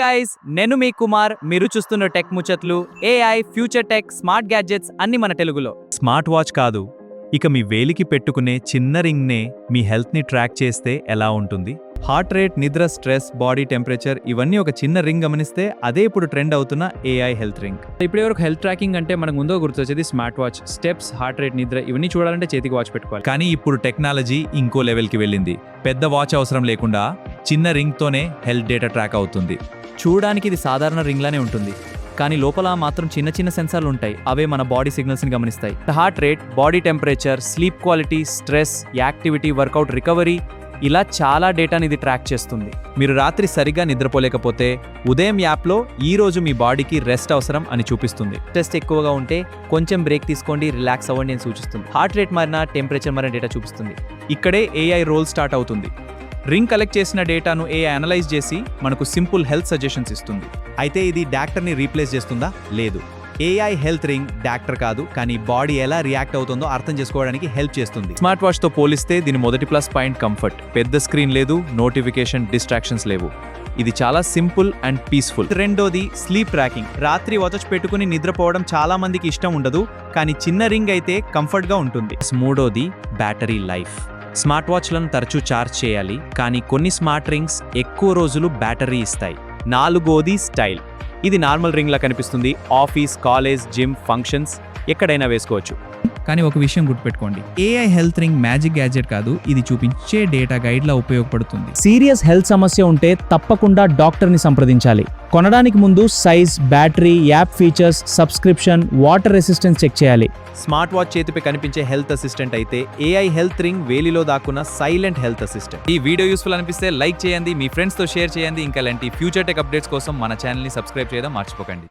Guys, నేను మీ కుమార్. మీరు చూస్తున్న టెక్ ముచ్చట్లు, AI, future tech, smart gadgets అన్ని మన తెలుగులో. స్మార్ట్ వాచ్ కాదు, ఇక మీ వేలికి పెట్టుకునే చిన్న రింగ్నే మీ హెల్త్ని ట్రాక్ చేస్తే ఎలా ఉంటుంది? హార్ట్ రేట్, నిద్ర, స్ట్రెస్, బాడీ టెంపరేచర్ ఇవన్నీ ఒక చిన్న రింగ్ గమనిస్తే అదే ఇప్పుడు ట్రెండ్ అవుతున్న ఏఐ హెల్త్ రింగ్. ఇప్పుడు వరకు హెల్త్ ట్రాకింగ్ అంటే మనకు ముందో గుర్తొచ్చేది smart watch. Steps, heart rate, నిద్ర ఇవన్నీ చూడాలంటే చేతికి వాచ్ పెట్టుకోవాలి. కానీ ఇప్పుడు టెక్నాలజీ ఇంకో లెవెల్కి వెళ్ళింది. పెద్ద వాచ్ అవసరం లేకుండా చిన్న రింగ్తోనే హెల్త్ డేటా ట్రాక్ అవుతుంది. చూడడానికి ఇది సాధారణ రింగ్ లానే ఉంటుంది, కానీ లోపల మాత్రం చిన్న చిన్న సెన్సార్లు ఉంటాయి. అవే మన బాడీ సిగ్నల్స్ని గమనిస్తాయి. Heart rate, body temperature, sleep quality, stress, activity, workout, recovery ఇలా చాలా డేటాని ఇది ట్రాక్ చేస్తుంది. మీరు రాత్రి సరిగా నిద్రపోలేకపోతే ఉదయం యాప్లో ఈ రోజు మీ బాడీకి రెస్ట్ అవసరం అని చూపిస్తుంది. స్ట్రెస్ ఎక్కువగా ఉంటే కొంచెం బ్రేక్ తీసుకోండి, రిలాక్స్ అవ్వండి అని సూచిస్తుంది. హార్ట్ రేట్ మారినా, టెంపరేచర్ మారిన డేటా చూపిస్తుంది. ఇక్కడే ఏఐ రోల్ స్టార్ట్ అవుతుంది. రింగ్ కలెక్ట్ చేసిన డేటాను ఏఐ అనలైజ్ చేసి మనకు సింపుల్ హెల్త్ సజెషన్స్ ఇస్తుంది. అయితే ఇది డాక్టర్ని రీప్లేస్ చేస్తుందా? లేదు. ఏఐ హెల్త్ రింగ్ డాక్టర్ కాదు, కానీ బాడీ ఎలా రియాక్ట్ అవుతుందో అర్థం చేసుకోవడానికి హెల్ప్ చేస్తుంది. స్మార్ట్ వాచ్తో పోలిస్తే దీని మొదటి ప్లస్ పాయింట్ కంఫర్ట్. పెద్ద స్క్రీన్ లేదు, నోటిఫికేషన్, డిస్ట్రాక్షన్స్ లేవు. ఇది చాలా సింపుల్ అండ్ పీస్ఫుల్. రెండోది స్లీప్ ట్రాకింగ్. రాత్రి వాచ్ పెట్టుకుని నిద్రపోవడం చాలా మందికి ఇష్టం ఉండదు, కానీ చిన్న రింగ్ అయితే కంఫర్ట్గా ఉంటుంది. మూడోది బ్యాటరీ లైఫ్. స్మార్ట్ వాచ్లను తరచూ ఛార్జ్ చేయాలి, కానీ కొన్ని స్మార్ట్ రింగ్స్ ఎక్కువ రోజులు బ్యాటరీ ఇస్తాయి. నాలుగోది స్టైల్. ఇది నార్మల్ రింగ్లా కనిపిస్తుంది. ఆఫీస్, కాలేజ్, జిమ్, ఫంక్షన్స్ ఎక్కడైనా వేసుకోవచ్చు. కానీ ఒక విషయం గుర్తుపెట్టుకోండి, AI health ring magic gadget కాదు, ఇది చూపించే డేటా గైడ్లా ఉపయోగపడుతుంది. సీరియస్ హెల్త్ సమస్య ఉంటే తప్పకుండా డాక్టర్ని సంప్రదించాలి. కొనడానికి ముందు size, battery, app features, subscription, water resistance check చేయాలి. స్మార్ట్ వాచ్ చేతిపై కనిపించే హెల్త్ అసిస్టెంట్ అయితే ఏఐ హెల్త్ రింగ్ వేలిలో దాక్కున్న సైలెంట్ హెల్త్ అసిస్టెంట్. ఈ వీడియో యూస్ఫుల్ అనిపిస్తే లైక్ చేయండి, మీ ఫ్రెండ్స్తో షేర్ చేయండి. ఇంకా ఇలాంటి ఫ్యూచర్ టెక్ అప్డేట్స్ కోసం మన ఛానల్ని సబ్స్క్రైబ్ చేయడం మర్చిపోకండి.